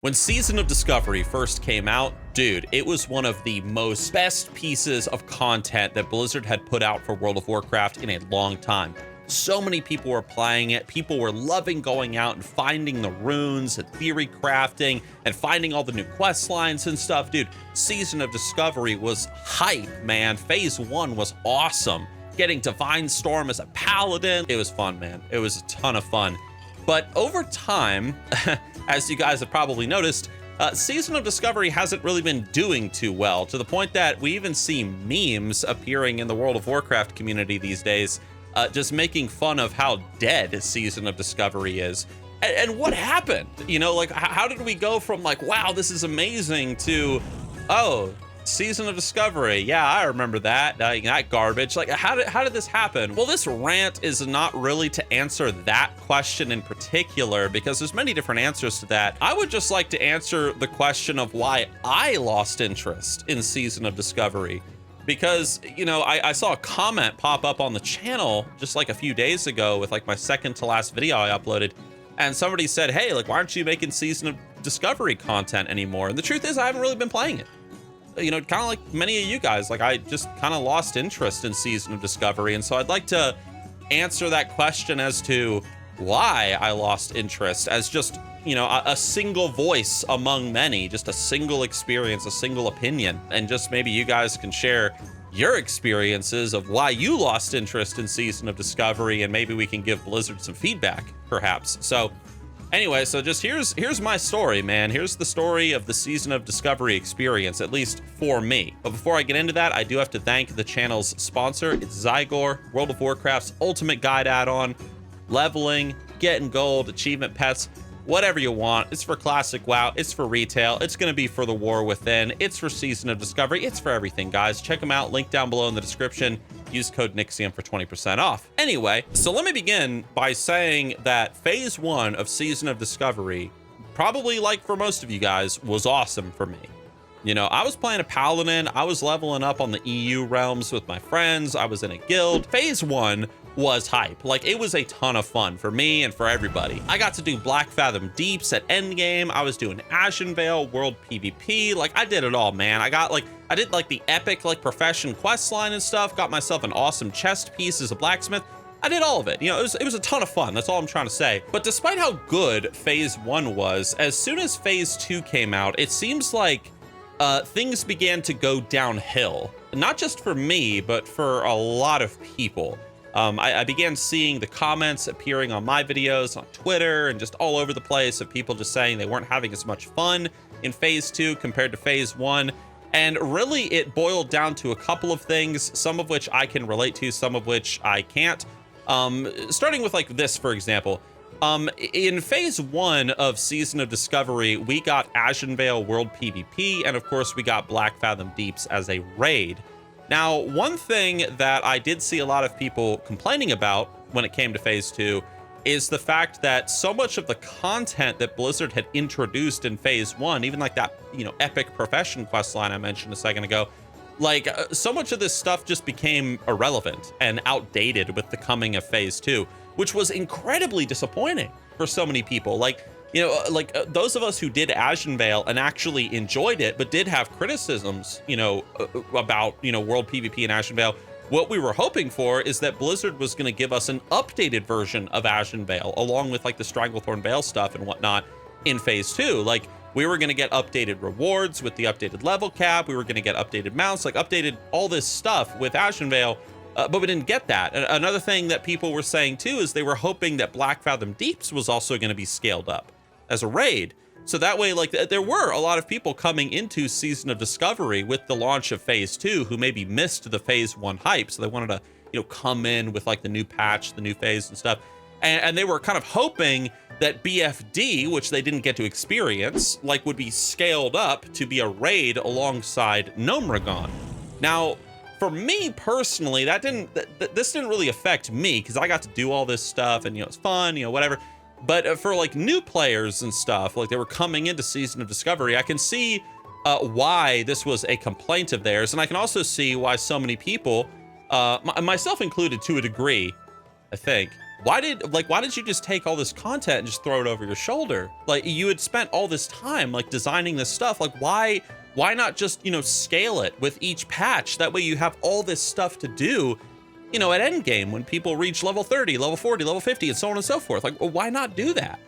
When Season of Discovery first came out, dude, it was one of the best pieces of content that Blizzard had put out for World of Warcraft in a long time. So many people were playing it. People were loving going out and finding the runes and theory crafting and finding all the new quest lines and stuff. Dude, Season of Discovery was hype, man. Phase 1 was awesome. Getting Divine Storm as a paladin, it was fun, man. It was a ton of fun. But over time, as you guys have probably noticed, Season of Discovery hasn't really been doing too well, to the point that we even see memes appearing in the World of Warcraft community these days, just making fun of how dead Season of Discovery is. And what happened? You know, like, how did we go from like, wow, this is amazing, to, oh, Season of Discovery, yeah, I remember that, that garbage. Like, how did this happen? Well, this rant is not really to answer that question in particular, because there's many different answers to that. I would just like to answer the question of why I lost interest in Season of Discovery. Because, you know, I saw a comment pop up on the channel just like a few days ago with like my second to last video I uploaded, and somebody said, hey, like, why aren't you making Season of Discovery content anymore? And the truth is, I haven't really been playing it. You know, kind of like many of you guys, like, I just kind of lost interest in Season of Discovery. And so I'd like to answer that question as to why I lost interest, as just, you know, a single voice among many, just a single experience, a single opinion. And just maybe you guys can share your experiences of why you lost interest in Season of Discovery, and maybe we can give Blizzard some feedback, perhaps. So anyway, so just here's my story, man. Here's the story of the Season of Discovery experience, at least for me. But before I get into that, I do have to thank the channel's sponsor. It's Zygor, World of Warcraft's ultimate guide add-on. Leveling, getting gold, achievement pets, whatever you want. It's for Classic WoW, it's for retail, it's gonna be for the War Within, it's for Season of Discovery, it's for everything, guys. Check them out, link down below in the description. Use code Nixium for 20% off. Anyway, so let me begin by saying that Phase 1 of Season of Discovery, probably like for most of you guys, was awesome for me. You know, I was playing a paladin, I was leveling up on the EU realms with my friends, I was in a guild. Phase 1 was hype. Like, it was a ton of fun for me and for everybody. I got to do Black Fathom Deeps at endgame. I was doing Ashenvale, World PvP. Like, I did it all, man. I did like the epic, like, profession quest line and stuff. Got myself an awesome chest piece as a blacksmith. I did all of it. You know, it was a ton of fun. That's all I'm trying to say. But despite how good Phase 1 was, as soon as Phase 2 came out, it seems like things began to go downhill. Not just for me, but for a lot of people. I began seeing the comments appearing on my videos on Twitter and just all over the place of people just saying they weren't having as much fun in Phase 2 compared to Phase 1. And really, it boiled down to a couple of things, some of which I can relate to, some of which I can't. Starting with like this, for example. In Phase 1 of Season of Discovery, we got Ashenvale World PvP, and of course we got Black Fathom Deeps as a raid. Now, one thing that I did see a lot of people complaining about when it came to Phase 2 is the fact that so much of the content that Blizzard had introduced in Phase 1, even like that, you know, epic profession quest line I mentioned a second ago, like, so much of this stuff just became irrelevant and outdated with the coming of Phase 2, which was incredibly disappointing for so many people. Like, you know, like those of us who did Ashenvale and actually enjoyed it, but did have criticisms, you know, about, you know, World PvP and Ashenvale, what we were hoping for is that Blizzard was going to give us an updated version of Ashenvale, along with like the Stranglethorn Vale stuff and whatnot in Phase 2. Like, we were going to get updated rewards with the updated level cap. We were going to get updated mounts, like updated all this stuff with Ashenvale. But we didn't get that. Another thing that people were saying too is they were hoping that Black Fathom Deeps was also going to be scaled up as a raid. So that way, like, there were a lot of people coming into Season of Discovery with the launch of Phase 2 who maybe missed the Phase 1 hype. So they wanted to, you know, come in with like the new patch, the new phase and stuff. And they were kind of hoping that BFD, which they didn't get to experience, like, would be scaled up to be a raid alongside Gnomeregan. Now, for me personally, this didn't really affect me because I got to do all this stuff and, you know, it's fun, you know, whatever. But for like new players and stuff, like they were coming into Season of Discovery, I can see why this was a complaint of theirs. And I can also see why so many people, myself included to a degree, I think, why did you just take all this content and just throw it over your shoulder? Like, you had spent all this time like designing this stuff. Like, why not just, you know, scale it with each patch? That way you have all this stuff to do, you know, at endgame when people reach level 30, level 40, level 50, and so on and so forth. Like, well, why not do that?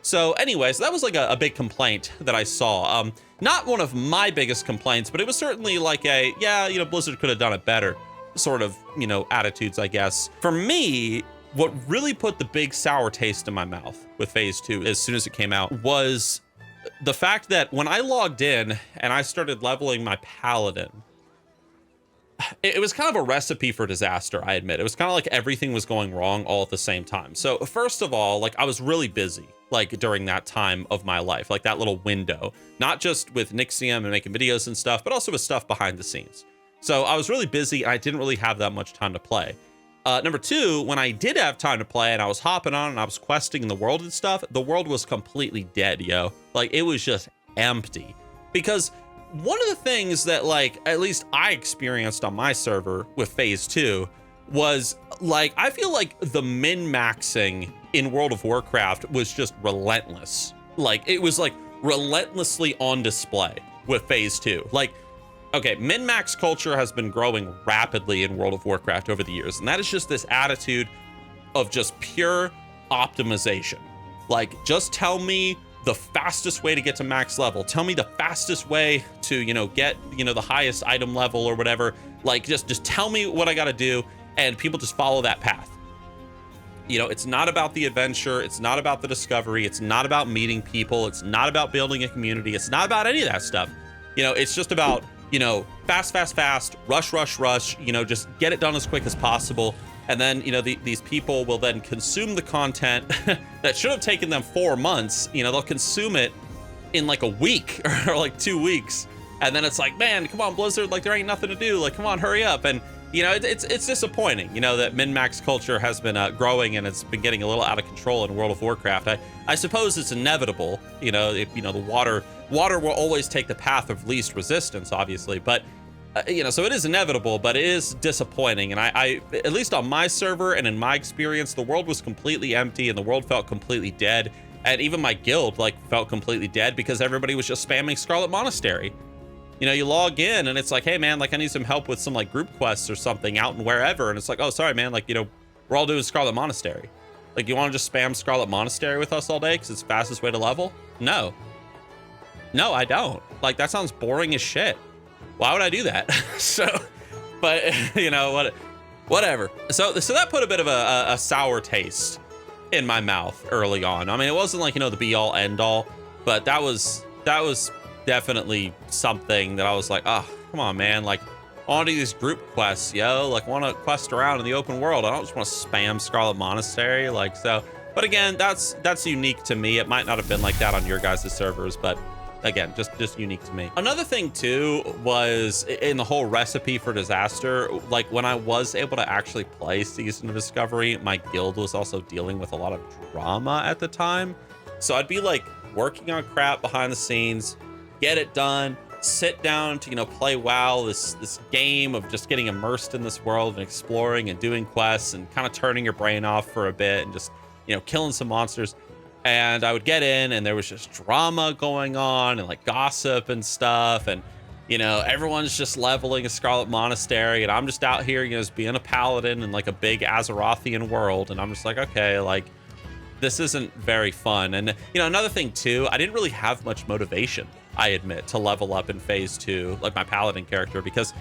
So anyways, that was like a big complaint that I saw. Not one of my biggest complaints, but it was certainly like a, yeah, you know, Blizzard could have done it better sort of, you know, attitudes, I guess. For me, what really put the big sour taste in my mouth with Phase 2 as soon as it came out was the fact that when I logged in and I started leveling my Paladin, it was kind of a recipe for disaster, I admit. It was kind of like everything was going wrong all at the same time. So first of all, like, I was really busy, like, during that time of my life, like that little window, not just with Nixium and making videos and stuff, but also with stuff behind the scenes. So I was really busy and I didn't really have that much time to play. Number two, when I did have time to play and I was hopping on and I was questing in the world and stuff, the world was completely dead, yo. Like, it was just empty. Because one of the things that, like, at least I experienced on my server with Phase 2 was, like, I feel like the min-maxing in World of Warcraft was just relentless. Like, it was, like, relentlessly on display with Phase 2. Like, okay, min-max culture has been growing rapidly in World of Warcraft over the years, and that is just this attitude of just pure optimization. Like, just tell me the fastest way to get to max level. Tell me the fastest way to, you know, get, you know, the highest item level or whatever. Like, just tell me what I gotta do, and people just follow that path. You know, it's not about the adventure. It's not about the discovery. It's not about meeting people. It's not about building a community. It's not about any of that stuff. You know, it's just about, you know, fast, rush, you know, just get it done as quick as possible. And then, you know, these people will then consume the content that should have taken them 4 months. You know, they'll consume it in like a week or like 2 weeks. And then it's like, man, come on, Blizzard, like, there ain't nothing to do. Like, come on, hurry up. And, you know, it's disappointing, you know, that min-max culture has been growing and it's been getting a little out of control in World of Warcraft. I suppose it's inevitable, you know, the water will always take the path of least resistance, obviously, but you know, so it is inevitable, but it is disappointing. And I at least on my server and in my experience, the world was completely empty and the world felt completely dead. And even my guild, like, felt completely dead because everybody was just spamming Scarlet Monastery. You know, you log in and it's like, hey man, like, I need some help with some like group quests or something out and wherever. And it's like, oh, sorry, man. Like, you know, we're all doing Scarlet Monastery. Like, you want to just spam Scarlet Monastery with us all day because it's the fastest way to level? No, I don't. Like, that sounds boring as shit. Why would I do that? So, but you know, whatever. So that put a bit of a sour taste in my mouth early on. I mean, it wasn't like, you know, the be all end all, but that was definitely something that I was like, oh, come on, man. Like, I want to do these group quests, yo. Like, I want to quest around in the open world. I don't just want to spam Scarlet Monastery. Like, so, but again, that's unique to me. It might not have been like that on your guys' servers, but again, just unique to me. Another thing too was in the whole recipe for disaster, like, when I was able to actually play Season of Discovery, my guild was also dealing with a lot of drama at the time. So I'd be like working on crap behind the scenes, get it done, sit down to, you know, play WoW, this game of just getting immersed in this world and exploring and doing quests and kind of turning your brain off for a bit and just, you know, killing some monsters. And I would get in and there was just drama going on and like gossip and stuff. And, you know, everyone's just leveling a Scarlet Monastery and I'm just out here, you know, just being a paladin in like a big Azerothian world. And I'm just like, okay, like, this isn't very fun. And, you know, another thing too, I didn't really have much motivation, I admit, to level up in Phase 2, like my paladin character, because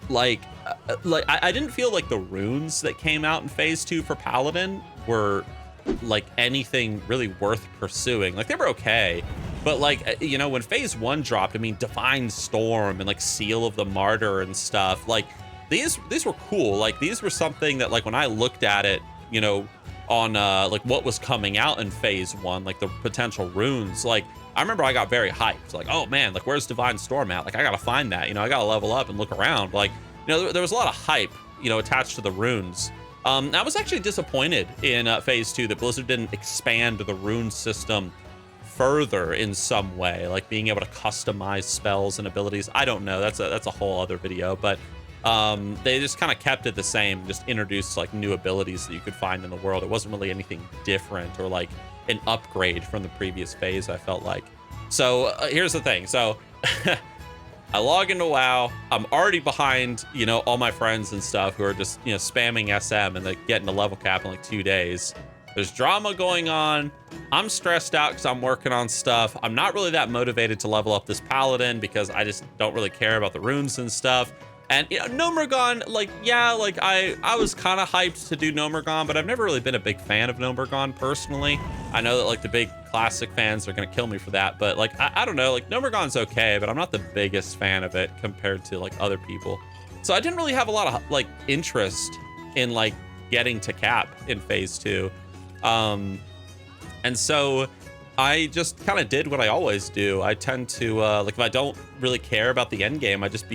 like I didn't feel like the runes that came out in Phase 2 for paladin were like anything really worth pursuing. Like, they were okay, but like, you know, when Phase 1 dropped, I mean, Divine Storm and like Seal of the Martyr and stuff, like these were cool. Like, these were something that, like, when I looked at it, you know, on like what was coming out in Phase 1, like the potential runes, like, I remember I got very hyped, like, oh man, like, where's Divine Storm at? Like, I gotta find that, you know, I gotta level up and look around. Like, you know, there was a lot of hype, you know, attached to the runes. I was actually disappointed in Phase 2 that Blizzard didn't expand the rune system further in some way, like being able to customize spells and abilities. I don't know, that's a whole other video, but They just kind of kept it the same, just introduced like new abilities that you could find in the world. It wasn't really anything different or like an upgrade from the previous phase, I felt like. So here's the thing. So I log into WoW. I'm already behind, you know, all my friends and stuff who are just, you know, spamming SM and like getting to level cap in like 2 days. There's drama going on. I'm stressed out because I'm working on stuff. I'm not really that motivated to level up this paladin because I just don't really care about the runes and stuff. And, you know, Nomergon, like, yeah, like I was kind of hyped to do Nomergon, but I've never really been a big fan of Nomergon personally. I know that like the big classic fans are going to kill me for that, but like, I don't know, like Nomergon's okay, but I'm not the biggest fan of it compared to like other people. So I didn't really have a lot of like interest in like getting to cap in phase 2. And so I just kind of did what I always do. I tend to, like, if I don't really care about the end game, I just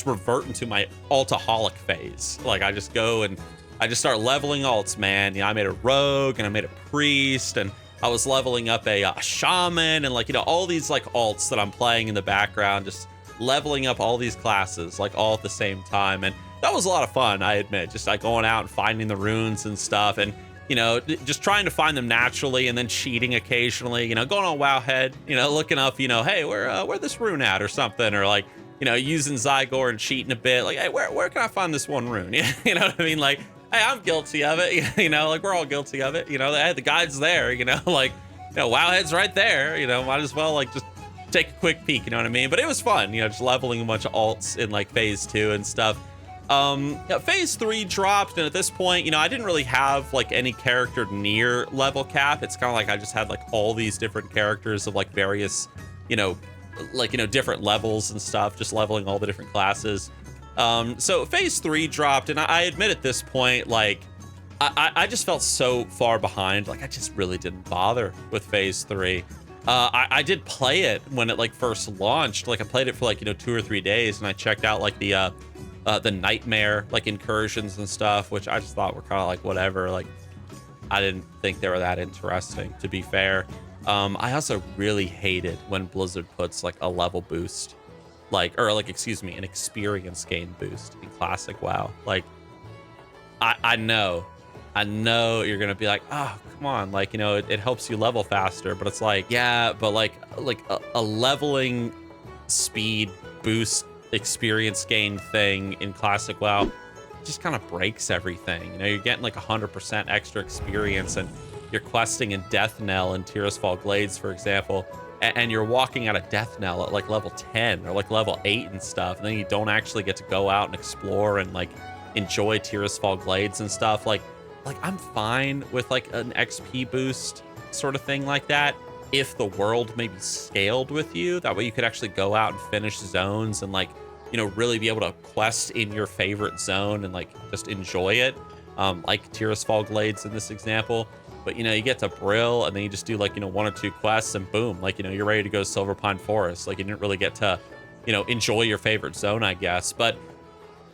revert into my altaholic phase. Like, I just go and I just start leveling alts, man. You know, I made a rogue and I made a priest and I was leveling up a shaman and like, you know, all these like alts that I'm playing in the background, just leveling up all these classes, like all at the same time. And that was a lot of fun, I admit, just like going out and finding the runes and stuff. And you know, just trying to find them naturally and then cheating occasionally, you know, going on Wowhead, you know, looking up, you know, hey, where this rune at or something, or like, you know, using Zygor and cheating a bit, like, hey, where can I find this one rune? You know what I mean? Like, hey, I'm guilty of it, you know, like we're all guilty of it, you know, hey, the guide's there, you know, like, you know, Wowhead's right there, you know, might as well like just take a quick peek, you know what I mean? But it was fun, you know, just leveling a bunch of alts in like phase 2 and stuff. Yeah, phase 3 dropped, and at this point, you know, I didn't really have like any character near level cap. It's kind of like I just had like all these different characters of like various, you know, like, you know, different levels and stuff, just leveling all the different classes. So phase 3 dropped, and I admit at this point, like, I just felt so far behind. Like, I just really didn't bother with phase 3. I did play it when it like first launched. Like, I played it for like, you know, 2 or 3 days, and I checked out like the nightmare like incursions and stuff, which I just thought were kind of like whatever. Like, I didn't think they were that interesting, to be fair. I also really hated when Blizzard puts like a level boost, like, or like, excuse me, an experience gain boost in classic WoW. Like, I know you're gonna be like, oh, come on, like, you know, it helps you level faster, but it's like, yeah, but like a leveling speed boost experience gain thing in classic WoW just kind of breaks everything. You know, you're getting like 100% extra experience, and you're questing in Death Knell and Tirisfal Glades, for example, and you're walking out of Death Knell at like level 10 or like level 8 and stuff, and then you don't actually get to go out and explore and like enjoy Tirisfal Glades and stuff. Like I'm fine with like an XP boost sort of thing like that if the world maybe scaled with you. That way you could actually go out and finish zones and like, you know, really be able to quest in your favorite zone and like just enjoy it, like Tirisfal Glades in this example. But, you know, you get to Brill and then you just do like, you know, 1 or 2 quests and boom, like, you know, you're ready to go to Silverpine Forest. Like, you didn't really get to, you know, enjoy your favorite zone, I guess. But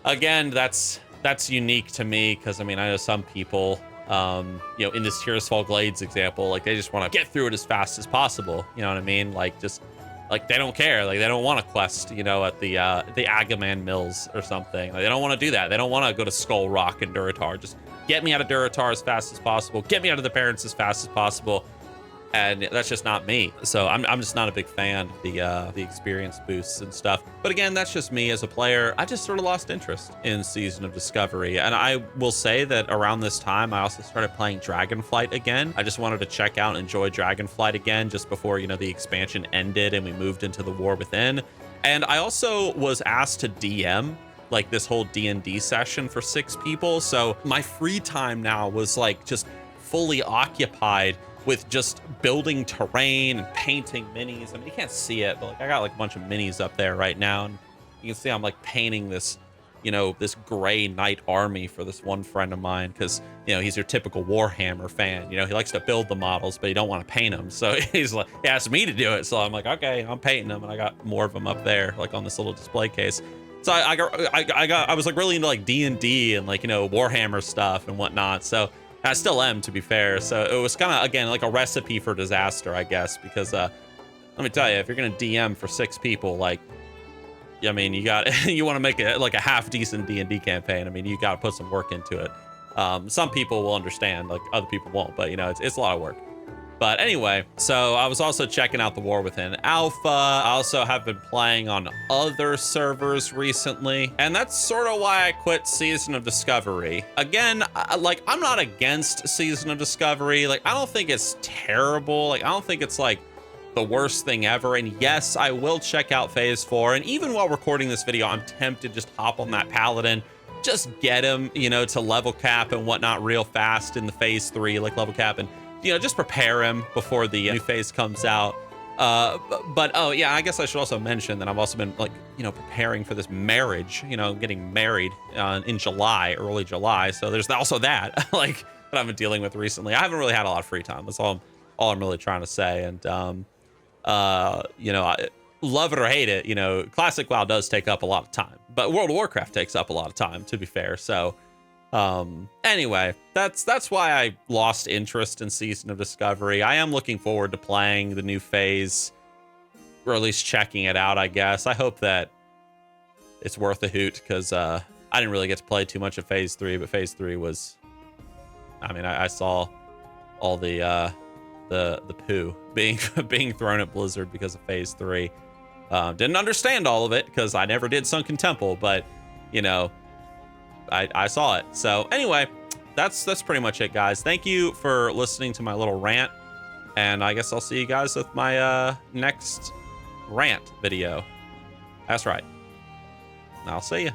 again, that's unique to me, because I mean, I know some people, you know, in this Tirisfal Glades example, like they just want to get through it as fast as possible. You know what I mean? Like, just like they don't care. Like, they don't want to quest, you know, at the Agaman Mills or something. Like, they don't want to do that. They don't want to go to Skull Rock and Durotar. Just get me out of Durotar as fast as possible. Get me out of the Parents as fast as possible. And that's just not me. So I'm just not a big fan of the experience boosts and stuff. But again, that's just me as a player. I just sort of lost interest in Season of Discovery. And I will say that around this time, I also started playing Dragonflight again. I just wanted to check out and enjoy Dragonflight again just before, you know, the expansion ended and we moved into the War Within. And I also was asked to DM like this whole D&D session for 6 people. So my free time now was like just fully occupied with just building terrain and painting minis. I mean, you can't see it, but like I got like a bunch of minis up there right now, and you can see I'm like painting this, you know, this gray knight army for this one friend of mine, because, you know, he's your typical Warhammer fan. You know, he likes to build the models, but he don't want to paint them. So he's like, he asked me to do it. So I'm like, okay, I'm painting them, and I got more of them up there, like on this little display case. So I was like really into like D&D and like, you know, Warhammer stuff and whatnot. So I still am, to be fair. So it was kind of, again, like a recipe for disaster, I guess, because let me tell you, if you're going to DM for 6 people, like, I mean, you got you want to make it like a half decent D&D campaign. I mean, you got to put some work into it. Some people will understand, like other people won't, but you know, it's a lot of work. But anyway, so I was also checking out the War Within Alpha. I also have been playing on other servers recently, and that's sort of why I quit Season of Discovery. Again, like, I'm not against Season of Discovery. Like, I don't think it's terrible. Like, I don't think it's like the worst thing ever. And yes, I will check out Phase 4. And even while recording this video, I'm tempted to just hop on that Paladin, just get him, you know, to level cap and whatnot real fast in the Phase 3, like level cap, and you know, just prepare him before the new phase comes out. But oh yeah, I guess I should also mention that I've also been like, you know, preparing for this marriage, you know, getting married in July, early July. So there's also that, like, that I've been dealing with recently. I haven't really had a lot of free time. That's all I'm really trying to say. And, you know, love it or hate it, you know, Classic WoW does take up a lot of time, but World of Warcraft takes up a lot of time, to be fair. So, anyway, that's why I lost interest in Season of Discovery. I am looking forward to playing the new phase, or at least checking it out, I guess. I hope that it's worth a hoot, because I didn't really get to play too much of Phase 3, but Phase 3 was, I mean, I saw all the poo being thrown at Blizzard because of Phase 3. Didn't understand all of it, because I never did Sunken Temple, but, you know, I saw it. So anyway, that's pretty much it, guys. Thank you for listening to my little rant, and I guess I'll see you guys with my next rant video. That's right. I'll see you.